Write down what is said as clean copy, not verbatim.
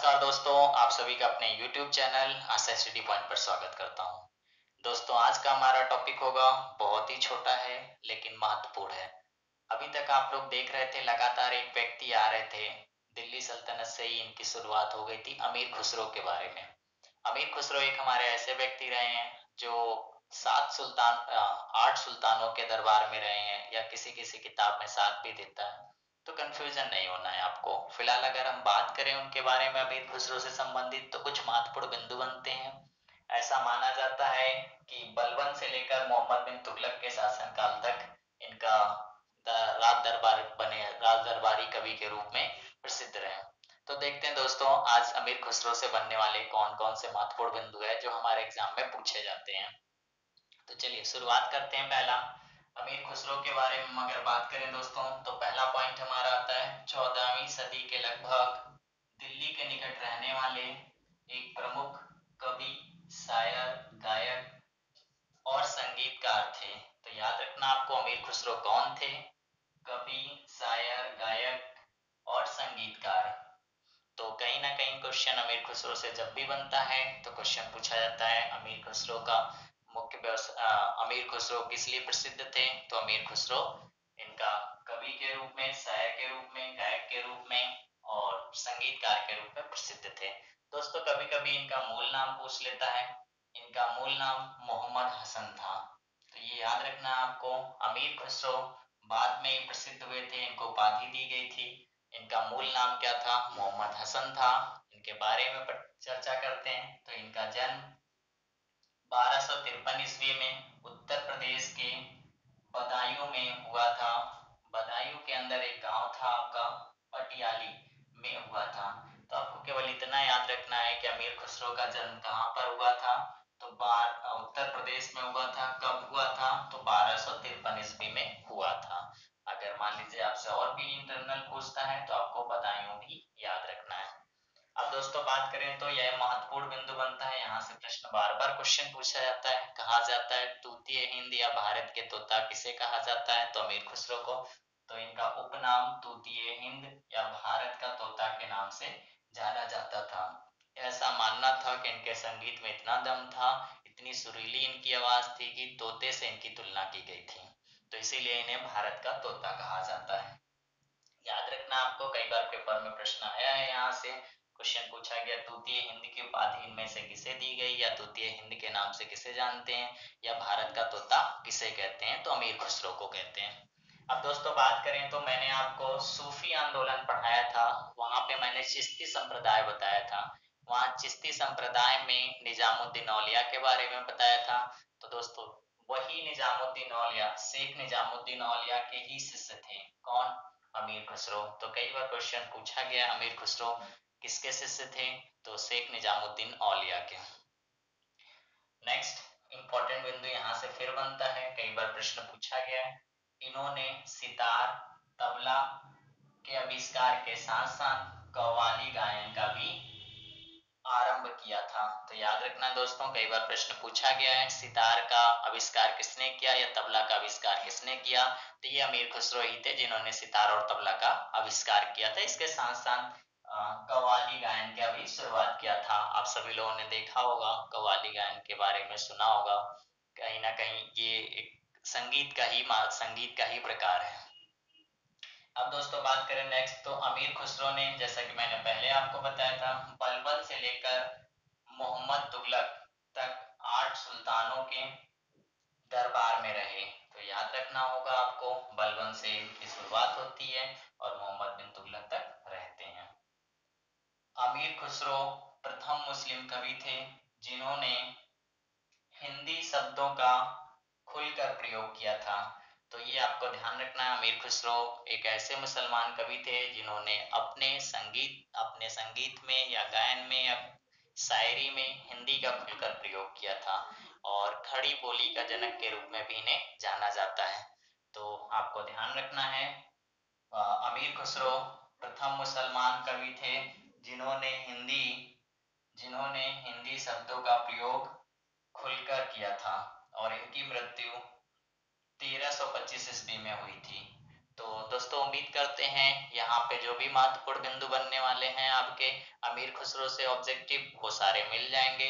नमस्कार दोस्तों, आप सभी का अपने YouTube चैनल आशा स्टडी पॉइंट पर स्वागत करता हूं। दोस्तों, आज का हमारा टॉपिक होगा बहुत ही छोटा है लेकिन महत्वपूर्ण है। अभी तक आप लोग देख रहे थे लगातार एक व्यक्ति आ रहे थे। दिल्ली सल्तनत से ही इनकी शुरुआत हो गई थी अमीर खुसरो के बारे में। अमीर खुसरो एक हमारे ऐसे व्यक्ति रहे हैं जो 8 सुल्तानों के दरबार में रहे हैं, या किसी किसी किताब में 7 भी देता है, तो कंफ्यूजन नहीं होना है आपको। फिलहाल अगर हम बात करें उनके बारे में अमीर खुसरो से संबंधित, तो कुछ महत्वपूर्ण बिंदु बनते हैं। ऐसा माना जाता है कि बलबन से लेकर मोहम्मद बिन तुगलक के शासनकाल तक इनका राज दरबारी कवि के रूप में प्रसिद्ध रहे। तो देखते हैं दोस्तों, आज अमीर खुसरो से बनने वाले कौन कौन से महत्वपूर्ण बिंदु है जो हमारे एग्जाम में पूछे जाते हैं। तो चलिए शुरुआत करते हैं। पहला, अमीर खुसरो के बारे में अगर बात करें दोस्तों, तो पहला पॉइंट हमारा आता है 14वीं सदी के लगभग दिल्ली के निकट रहने वाले एक प्रमुख कवि, शायर, गायक और संगीतकार थे। तो याद रखना आपको, अमीर खुसरो कौन थे? कवि, शायर, गायक और संगीतकार। तो कहीं ना कहीं क्वेश्चन अमीर खुसरो से जब भी बनता है तो क्वेश्चन पूछा जाता है अमीर खुसरो का मुख्य व्यवसाय, अमीर खुसरो किस लिए प्रसिद्ध थे? तो अमीर खुसरो इनका कवि के रूप में, शायर के रूप में, गायक के रूप में और संगीतकार के रूप में प्रसिद्ध थे। दोस्तों, कभी कभी इनका मूल नाम पूछ लेता है। इनका मूल नाम मोहम्मद हसन था। तो ये याद रखना आपको। अमीर खुसरो बाद में ही प्रसिद्ध हुए थे, इनको उपाधि दी गई थी। इनका मूल नाम क्या था? मोहम्मद हसन था। इनके बारे में चर्चा करते हैं। तो इनका जन्म 1253 ईस्वी में उत्तर प्रदेश के बदायूं में हुआ था। बदायूं के अंदर एक गांव था आपका पटियाली में हुआ था। तो आपको केवल इतना याद रखना है कि अमीर खुसरो का जन्म कहाँ पर हुआ था? तो उत्तर प्रदेश में हुआ था। कब हुआ था? तो 1253 ईस्वी में हुआ था। अगर मान लीजिए आपसे और भी इंटरनल पूछता है तो आपको बदायूं भी याद रखना है। अब दोस्तों बात करें तो यह महत्वपूर्ण बिंदु बनता है। यहाँ से प्रश्न बार बार क्वेश्चन पूछा जाता है। कहा जाता है तूतीय हिंद या भारत के तोता किसे कहा जाता है? तो अमीर खुसरो को। तो इनका उपनाम तूतीय हिंद या भारत का तोता के नाम से जाना जाता था। ऐसा मानना था कि इनके संगीत में इतना दम था, इतनी सुरीली इनकी आवाज थी कि तोते से इनकी तुलना की गई थी। तो इसीलिए इन्हें भारत का तोता कहा जाता है। याद रखना आपको, कई बार पेपर में प्रश्न आया है। यहाँ से क्वेश्चन पूछा गया तूतीय हिंद की उपाधि इनमें से किसे दी गई, या तूतीय हिंद के नाम से किसे जानते हैं, या भारत का तोता किसे कहते हैं? तो अमीर खुसरो को कहते हैं। अब दोस्तों बात करें तो मैंने आपको सूफी आंदोलन पढ़ाया था। वहां पे मैंने चिश्ती संप्रदाय बताया था। वहां चिश्ती संप्रदाय में निजामुद्दीन औलिया के बारे में बताया था। तो दोस्तों, वही निजामुद्दीन औलिया, शेख निजामुद्दीन औलिया के ही शिष्य थे। कौन? अमीर खुसरो। तो कई बार क्वेश्चन पूछा गया अमीर खुसरो किसके शिष्य थे? तो शेख निजामुद्दीन औलिया के। नेक्स्ट इंपॉर्टेंट बिंदु यहाँ से फिर बनता है, कई बार प्रश्न पूछा गया है। इन्होंने सितार, तबला के आविष्कार के साथ साथ कव्वाली गायन का भी आरंभ किया था। तो याद रखना दोस्तों, कई बार प्रश्न पूछा गया है सितार का आविष्कार किसने किया या तबला का आविष्कार किसने किया? तो ये अमीर खुसरो ही थे जिन्होंने सितार और तबला का आविष्कार किया था। इसके साथ साथ कव्वाली गायन का भी शुरुआत किया था। आप सभी लोगों ने देखा होगा, कव्वाली गायन के बारे में सुना होगा। कहीं ना कहीं ये एक संगीत का ही प्रकार है। अब दोस्तों बात करें नेक्स्ट, तो अमीर खुसरो ने, जैसा कि मैंने पहले आपको बताया था, बलबन से लेकर मोहम्मद तुगलक तक 8 सुल्तानों के दरबार में रहे। तो याद रखना होगा आपको, बलबन से इनकी शुरुआत होती है और मोहम्मद बिन तुगलक तक रहते हैं। अमीर खुसरो प्रथम मुस्लिम कवि थे जिन्होंने हिंदी शब्दों का खुलकर प्रयोग किया था। तो ये आपको ध्यान रखना है, अमीर खुसरो एक ऐसे मुसलमान कवि थे जिन्होंने अपने संगीत में या गायन में या शायरी में हिंदी का खुलकर प्रयोग किया था, और खड़ी बोली का जनक के रूप में भी इन्हें जाना जाता है। तो आपको ध्यान रखना है, अमीर खुसरो प्रथम मुसलमान कवि थे जिन्होंने हिंदी शब्दों का प्रयोग खुलकर किया था, और इनकी मृत्यु 1325 ईस्वी में हुई थी। तो दोस्तों उम्मीद करते हैं यहाँ पे जो भी महत्वपूर्ण बिंदु बनने वाले हैं आपके अमीर खुसरो से ऑब्जेक्टिव वो सारे मिल जाएंगे।